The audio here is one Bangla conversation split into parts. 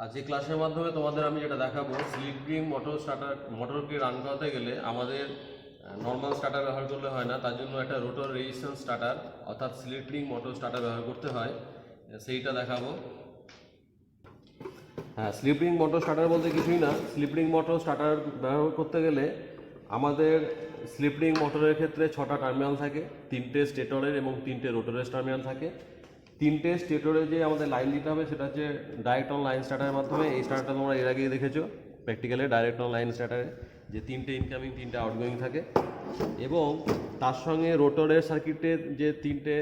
আজকে ক্লাসের মাধ্যমে তোমাদের আমি যেটা দেখাবো, স্লিপ রিং মোটরকে রান করাতে গেলে আমাদের নর্মাল স্টার্টার ব্যবহার করলে হয় না, তার জন্য একটা রোটর রেজিস্ট্যান্স স্টার্টার অর্থাৎ স্লিপ রিং মোটর স্টার্টার ব্যবহার করতে হয়, সেইটা দেখাবো। হ্যাঁ, স্লিপ রিং মোটর স্টার্টার বলতে কিছুই না। স্লিপ রিং মোটর স্টার্টার ব্যবহার করতে গেলে আমাদের স্লিপ রিং মোটরের ক্ষেত্রে 6টা টার্মিনাল থাকে, 3টে স্টেটরের এবং 3টে রোটরের টার্মিনাল থাকে। 3টে স্টেটরে যে আমাদের লাইন দিতে হবে সেটা হচ্ছে ডাইরেক্ট অন লাইন স্টার্টারের মাধ্যমে। এই স্টার্টারটা তোমরা এর আগেই দেখেছো প্র্যাকটিক্যালে, ডাইরেক্ট অন লাইন স্টার্টারে যে 3টে ইনকামিং 3টে আউটগোয়িং থাকে, এবং তার সঙ্গে রোটরের সার্কিটের যে 3টে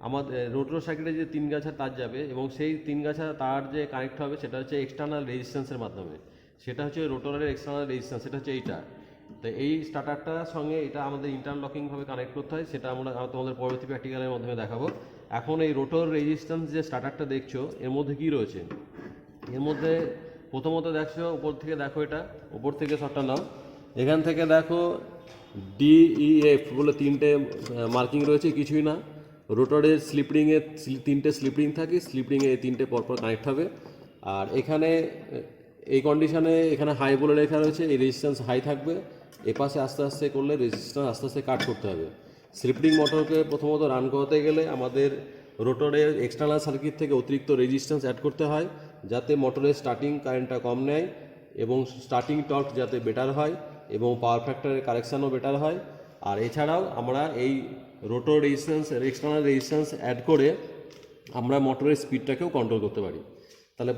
আমাদের রোটর সার্কিটে যে 3 গাছা তার যাবে, এবং সেই 3 গাছা তার যে কানেক্ট হবে সেটা হচ্ছে এক্সটার্নাল রেজিস্ট্যান্সের মাধ্যমে। সেটা হচ্ছে রোটরের এক্সটার্নাল রেজিস্ট্যান্স, সেটা হচ্ছে এইটা। তো এই স্টার্টারটার সঙ্গে এটা আমাদের ইন্টারলকিংভাবে কানেক্ট করতে হয়, সেটা আমরা তোমাদের পরবর্তী প্র্যাকটিক্যালের মাধ্যমে দেখাবো। এখন এই রোটর রেজিস্ট্যান্স যে স্টার্টারটা দেখছো, এর মধ্যে কি রয়েছে? এর মধ্যে প্রথমত দেখছো, উপর থেকে দেখো, এটা উপর থেকে শটটা নাও, এখান থেকে দেখো DEF বলে 3টে মার্কিং রয়েছে, কিছুই না। রোটরের স্লিপরিংয়ে 3টে স্লিপরিং থাকে, স্লিপরিংয়ে এই 3টে পরপর কানেক্ট হবে। আর এখানে এই কন্ডিশনে এখানে হাই বলে লেখা রয়েছে, এই রেজিস্ট্যান্স হাই থাকবে। এপাশে আস্তে আস্তে করলে রেজিস্ট্যান্স আস্তে আস্তে কাট করতে হবে। স্লিপরিং মোটরকে প্রথমত রান করাতে গেলে আমাদের রোটরের এক্সটার্নাল সার্কিট থেকে অতিরিক্ত রেজিস্ট্যান্স অ্যাড করতে হয়, যাতে মোটরের স্টার্টিং কারেন্টটা কম নেয় এবং স্টার্টিং টর্ক যাতে বেটার হয় এবং পাওয়ার ফ্যাক্টরের কারেকশানও বেটার হয়। আর এছাড়াও আমরা এই rotor resistance external resistance add করে আমরা মোটরের স্পিডটাকেও কন্ট্রোল করতে পারি। তাহলে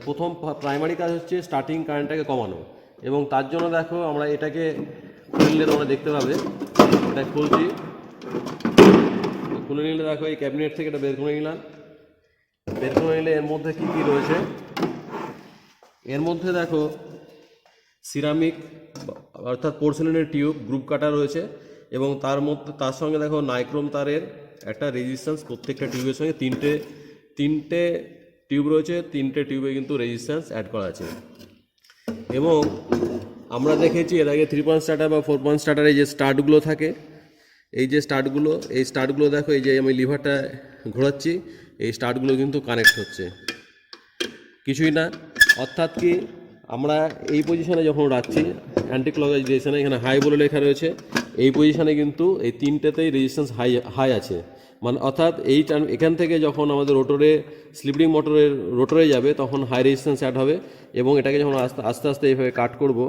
প্রথম প্রাইমারি কাজ হচ্ছে স্টার্টিং কারেন্টটাকে কমানো, এবং তার জন্য দেখো আমরা এটাকে খুললে তোমরা দেখতে পাবে, এটা খুলছি, খুলে নিলে দেখো এই ক্যাবিনেট থেকে এটা বের করে নিলাম। বের করে নিলে এর মধ্যে কী কী রয়েছে, এর মধ্যে দেখো সিরামিক অর্থাৎ পোর্সেলিনের টিউব গ্রুপ কাটা রয়েছে, এবং তার সঙ্গে দেখো নাইক্রোম তারের একটা রেজিস্ট্যান্স, প্রত্যেকটা টিউবের সঙ্গে তিনটে টিউব রয়েছে, 3টে টিউবে কিন্তু রেজিস্ট্যান্স অ্যাড করা আছে। এবং আমরা দেখেছি এর আগে 3 পয়েন্ট স্টার্টার বা 4 পয়েন্ট স্টার্টারে যে স্টার্টগুলো থাকে, এই স্টার্টগুলো দেখো, এই যে আমি লিভারটা ঘোরাচ্ছি, এই স্টার্টগুলো কিন্তু কানেক্ট হচ্ছে, কিছুই না। অর্থাৎ কি, আমরা এই পজিশনে যখন রাখছি অ্যান্টি ক্লকওয়াইজ ডিরেকশনে, এখানে হাই বলে লেখা রয়েছে, এই পজিশনে কিন্তু এই 3টেতেই রেজিস্ট্যান্স হাই আছে। মানে অর্থাৎ এখান থেকে যখন আমাদের স্লিপরিং মোটরের রোটরে যাবে তখন হাই রেজিস্ট্যান্স অ্যাড হবে, এবং এটাকে যখন আস্তে আস্তে এইভাবে কাট করব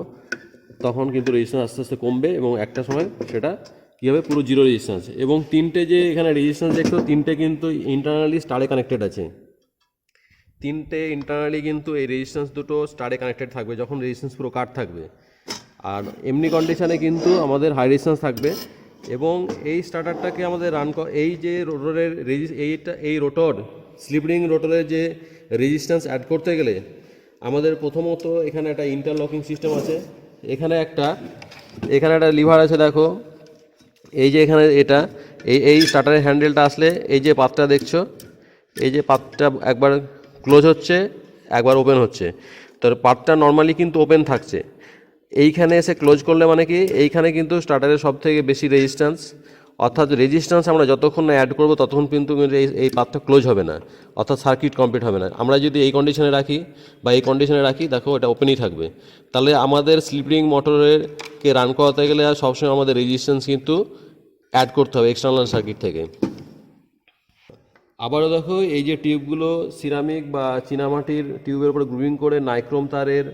তখন কিন্তু রেজিস্ট্যান্স আস্তে আস্তে কমবে, এবং একটা সময় সেটা কী হবে, পুরো জিরো রেজিস্ট্যান্স। এবং 3টে যে এখানে রেজিস্ট্যান্স দেখছো, 3টে কিন্তু ইন্টারনালি স্টারে কানেক্টেড আছে। 3টে ইন্টারনালি কিন্তু এই রেজিস্ট্যান্স দুটো স্টারে কানেক্টেড থাকবে যখন রেজিস্ট্যান্স পুরো কাট থাকবে। আর এমনি কন্ডিশানে কিন্তু আমাদের হাই রেজিস্ট্যান্স থাকবে। এবং এই স্টার্টারটাকে আমাদের এই যে রোটরের এই রোটর স্লিপরিং রোটরের যে রেজিস্ট্যান্স অ্যাড করতে গেলে আমাদের প্রথমত এখানে একটা ইন্টারলকিং সিস্টেম আছে। এখানে একটা লিভার আছে, দেখো এই যে এখানে এই স্টার্টারের হ্যান্ডেলটা আসলে এই যে পাতটা দেখছো, এই যে পাতটা একবার ক্লোজ হচ্ছে, একবার ওপেন হচ্ছে। তো পাতটা নর্মালি কিন্তু ওপেন থাকছে, এইখানে এসে ক্লোজ করলে মানে কি, এইখানে কিন্তু স্টার্টারের সব থেকে বেশি রেজিস্ট্যান্স, অর্থাৎ রেজিস্ট্যান্স আমরা যতক্ষণ না অ্যাড করবো ততক্ষণ কিন্তু এই পাতটা ক্লোজ হবে না, অর্থাৎ সার্কিট কমপ্লিট হবে না। আমরা যদি এই কন্ডিশনে রাখি বা এই কন্ডিশনে রাখি, দেখো এটা ওপেনই থাকবে। তাহলে আমাদের স্লিপরিং মোটরকে রান করাতে গেলে সবসময় আমাদের রেজিস্ট্যান্স কিন্তু অ্যাড করতে হবে এক্সটার্নাল সার্কিট থেকে। আবারও দেখো এই যে টিউবগুলো সিরামিক বা চীনামাটির টিউবের উপরে গ্রুভিং করে নাইক্রোম তারের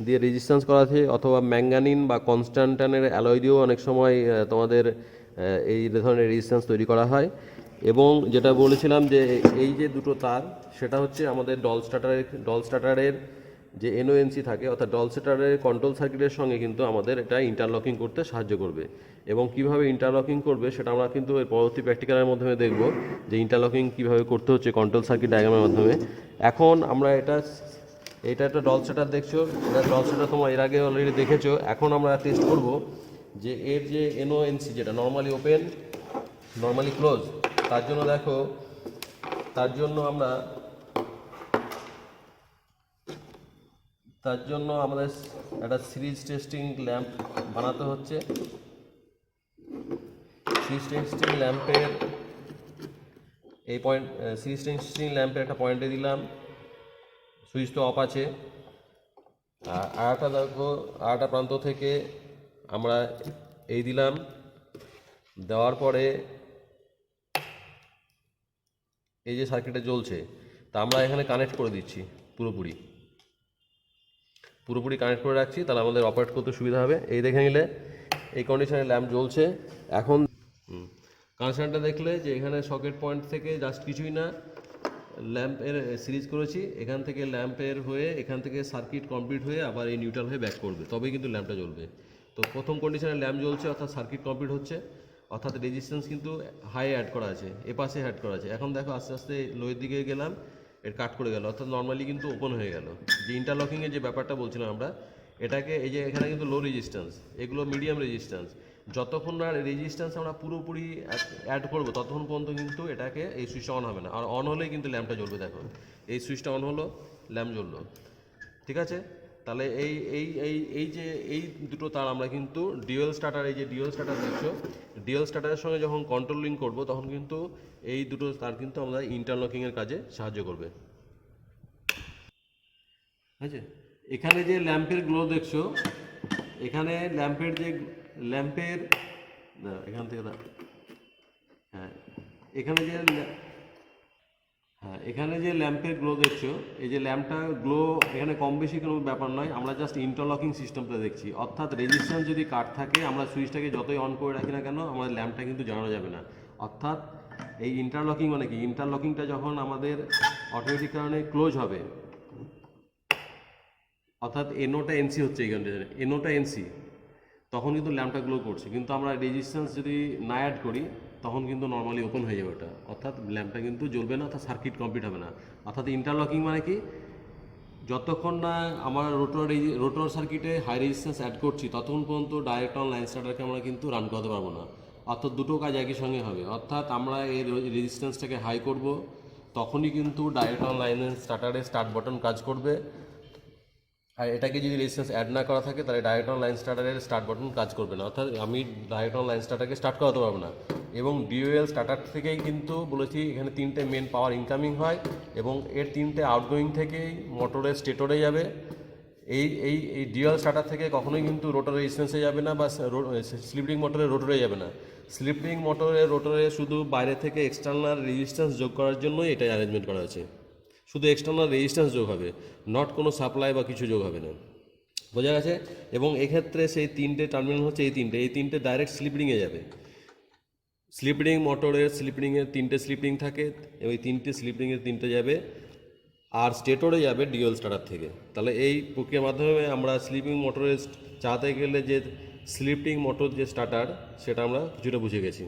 দিয়ে রেজিস্ট্যান্স করা আছে, অথবা ম্যাঙ্গানিন বা কনস্ট্যান্টানের অ্যালয় দিয়েও অনেক সময় তোমাদের এই ধরনের রেজিস্ট্যান্স তৈরি করা হয়। এবং যেটা বলেছিলাম যে এই যে দুটো তার, সেটা হচ্ছে আমাদের ডল স্টার্টারের যে এনওএনসি থাকে, অর্থাৎ ডল স্টার্টারের কন্ট্রোল সার্কিটের সঙ্গে কিন্তু আমাদের এটা ইন্টারলকিং করতে সাহায্য করবে। এবং কিভাবে ইন্টারলকিং করবে সেটা আমরা কিন্তু এর পরবর্তী প্র্যাকটিক্যালের মাধ্যমে দেখব, যে ইন্টারলকিং কীভাবে করতে হচ্ছে কন্ট্রোল সার্কিট ডায়াগ্রামের মাধ্যমে। এখন আমরা এটা একটা ডল স্টার্টার দেখছো, এটা ডল স্টার্টার তোমরা এর আগে অলরেডি দেখেছো। এখন আমরা টেস্ট করব যে এর যে এনওএনসি, যেটা নর্মালি ওপেন নর্মালি ক্লোজ, তার জন্য আমাদের একটা সিরিজ টেস্টিং ল্যাম্প বানাতে হচ্ছে। সিরিজ টেস্টিং ল্যাম্পের একটা পয়েন্টে দিলাম সুইচ তো অফ আছে। আর আরেকটা দেখো, আরেকটা প্রান্ত থেকে আমরা এই দিলাম, দেওয়ার পরে এই যে সার্কিটটা জ্বলছে তা আমরা এখানে কানেক্ট করে দিচ্ছি, পুরোপুরি কানেক্ট করে রাখছি, তাহলে আমাদের অপারেট করতে সুবিধা হবে। এই দেখে নিলে এই কন্ডিশনে ল্যাম্প জ্বলছে। এখন কানেকশানটা দেখলে যে এখানে সকেট পয়েন্ট থেকে জাস্ট কিছুই না, ল্যাম্পের সিরিজ করেছি, এখান থেকে ল্যাম্পের হয়ে এখান থেকে সার্কিট কমপ্লিট হয়ে আবার এই নিউট্রাল হয়ে ব্যাক করবে, তবেই কিন্তু ল্যাম্পটা জ্বলবে। তো প্রথম কন্ডিশনে ল্যাম্প জ্বলছে অর্থাৎ সার্কিট কমপ্লিট হচ্ছে, অর্থাৎ রেজিস্ট্যান্স কিন্তু হাই অ্যাড করা আছে, এপাশে অ্যাড করা আছে। এখন দেখো আস্তে আস্তে লোয়ের দিকে গেলাম, এর কাট করে গেল, অর্থাৎ নর্মালি কিন্তু ওপেন হয়ে গেল। যে ইন্টারলকিংয়ের যে ব্যাপারটা বলছিলাম আমরা, এটাকে এই যে এখানে কিন্তু লো রেজিস্ট্যান্স, এগুলো মিডিয়াম রেজিস্ট্যান্স, যতক্ষণ না রেজিস্ট্যান্স আমরা পুরোপুরি অ্যাড করবো ততক্ষণ পর্যন্ত কিন্তু এটাকে এই সুইচটা অন হবে না। আর অন হলেই কিন্তু ল্যাম্পটা জ্বলবে। দেখো এই সুইচটা অন হলো, ল্যাম্প জ্বললো, ঠিক আছে। তাহলে এই এই এই এই যে এই দুটো তার আমরা কিন্তু ডিউয়েল স্টার্টার, এই যে ডিউয়েল স্টার্টার দেখছো, ডিউয়েল স্টার্টারের সঙ্গে যখন কন্ট্রোল লিঙ্ক করবো তখন কিন্তু এই দুটো তার কিন্তু আমরা ইন্টারলকিংয়ের কাজে সাহায্য করবে। ঠিক আছে, এখানে যে ল্যাম্পের গ্লো দেখছো, এখানে ল্যাম্পের যে এখান থেকে হ্যাঁ এখানে যে ল্যাম্পের গ্লো দেখছো, এই যে ল্যাম্পটা গ্লো এখানে কম বেশি কোনো ব্যাপার নয়, আমরা জাস্ট ইন্টারলকিং সিস্টেমটা দেখছি। অর্থাৎ রেজিস্ট্যান্স যদি কাট থাকে, আমরা সুইচটাকে যতই অন করে রাখি না কেন আমাদের ল্যাম্পটা কিন্তু জ্বালানো যাবে না। অর্থাৎ এই ইন্টারলকিং মানে কি, ইন্টারলকিংটা যখন আমাদের অটোমেটিক কারণে ক্লোজ হবে, অর্থাৎ এনওটা এনসি হচ্ছে এই কন্ডিশনে, এনওটা এনসি, তখন কিন্তু ল্যাম্পটা গ্লো করছে। কিন্তু আমরা রেজিস্ট্যান্স যদি না অ্যাড করি তখন কিন্তু নর্মালি ওপেন হয়ে যাবে ওটা, অর্থাৎ ল্যাম্পটা কিন্তু জ্বলবে না, অর্থাৎ সার্কিট কমপ্লিট হবে না। অর্থাৎ ইন্টারলকিং মানে কি, যতক্ষণ না আমার রোটর সার্কিটে হাই রেজিস্ট্যান্স অ্যাড করছি ততক্ষণ পর্যন্ত ডাইরেক্ট অন লাইন স্টার্টারকে আমরা কিন্তু রান করাতে পারবো না। অর্থাৎ দুটো কাজ একই সঙ্গে হবে, অর্থাৎ আমরা এই রেজিস্ট্যান্সটাকে হাই করব, তখনই কিন্তু ডাইরেক্ট অন লাইন স্টার্টারে স্টার্ট বাটন কাজ করবে। আর এটাকে যদি রেজিস্ট্যান্স অ্যাড না করা থাকে তাহলে ডাইরেক্ট অন লাইন স্টার্টারের স্টার্ট বাটন কাজ করবে না, অর্থাৎ আমি ডাইরেক্ট অন লাইন স্টার্টারকে স্টার্ট করাতে পারবো না। এবং ডিউয়েল স্টার্টার থেকেই কিন্তু বলেছি এখানে তিনটে মেন পাওয়ার ইনকামিং হয় এবং এর তিনটে আউটগোয়িং থেকেই মোটরের স্টেটরে যাবে। এই এই এই ডিউয়েল স্টার্টার থেকে কখনোই কিন্তু রোটর রেজিস্ট্যান্সে যাবে না, বা স্লিপ রিং মোটরের রোটরে যাবে না। স্লিপ রিং মোটরের রোটরে শুধু বাইরে থেকে এক্সটার্নাল রেজিস্ট্যান্স যোগ করার জন্যই এটা অ্যারেঞ্জমেন্ট করা আছে, শুধু এক্সটার্নাল রেজিস্ট্যান্স যোগ হবে, নট কোনো সাপ্লাই বা কিছু যোগ হবে না, বোঝা গেছে। এবং এক্ষেত্রে সেই তিনটে টার্মিনাল হচ্ছে এই তিনটে ডাইরেক্ট স্লিপ রিংয়ে যাবে। স্লিপ রিং মোটরের স্লিপ রিংয়ের তিনটে স্লিপ রিং থাকে, ওই তিনটে স্লিপ রিংয়ের তিনটে যাবে, আর স্টেটরে যাবে ডিউয়েল স্টার্টার থেকে। তাহলে এই প্রক্রিয়ার মাধ্যমে আমরা স্লিপিং মোটরে চালাতে গেলে যে স্লিপ রিং মোটর যে স্টার্টার, সেটা আমরা কিছুটা বুঝে গেছি।